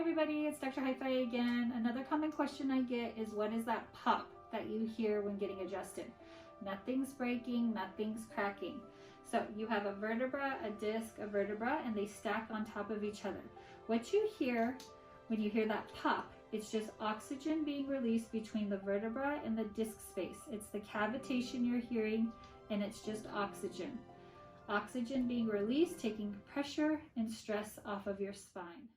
everybody, it's Dr. Hifai again. Another common question I get is, what is that pop that you hear when getting adjusted? Nothing's breaking, nothing's cracking. So you have a vertebra, a disc, a vertebra, and they stack on top of each other. What you hear when you hear that pop, it's just oxygen being released between the vertebra and the disc space. It's the cavitation you're hearing, and it's just oxygen. Oxygen being released, taking pressure and stress off of your spine.